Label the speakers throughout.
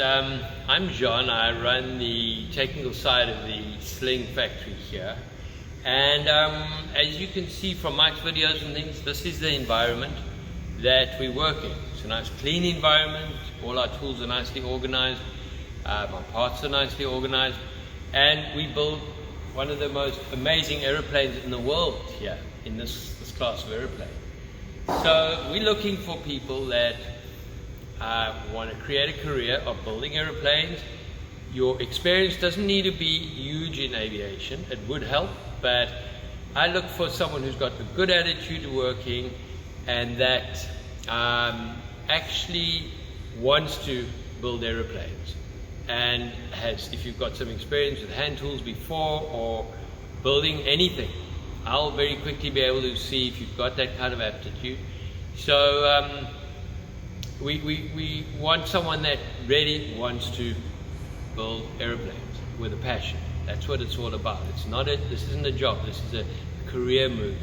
Speaker 1: I'm John. I run the technical side of the Sling factory here. And as you can see from Mike's videos and things, this is the environment that we work in. It's a nice clean environment. All our tools are nicely organized. My parts are nicely organized. And we build one of the most amazing aeroplanes in the world here in this class of aeroplane. So we're looking for people that want to create a career of building aeroplanes. Your experience doesn't need to be huge in aviation. It would help, but I look for someone who's got a good attitude to working and that actually wants to build aeroplanes and has, if you've got some experience with hand tools before or building anything, I'll very quickly be able to see if you've got that kind of aptitude. So we want someone that really wants to build airplanes with a passion. That's what it's all about. This isn't a job, this is a career move.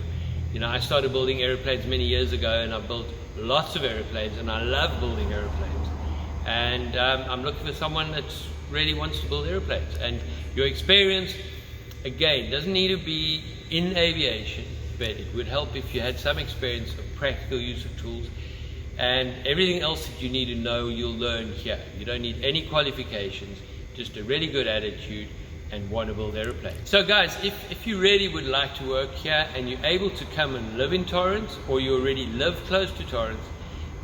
Speaker 1: You know, I started building airplanes many years ago and I built lots of airplanes and I love building airplanes. And I'm looking for someone that really wants to build airplanes. And your experience, again, doesn't need to be in aviation, but it would help if you had some experience of practical use of tools. And everything else that you need to know, you'll learn here. You don't need any qualifications, just a really good attitude and want to build airplanes. So guys, if you really would like to work here and you're able to come and live in Torrance, or you already live close to Torrance,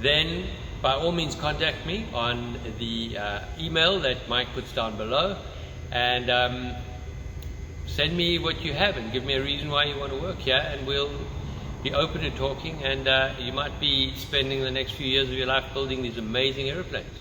Speaker 1: then by all means contact me on the email that Mike puts down below, and send me what you have and give me a reason why you want to work here, and we'll be open to talking, and you might be spending the next few years of your life building these amazing airplanes.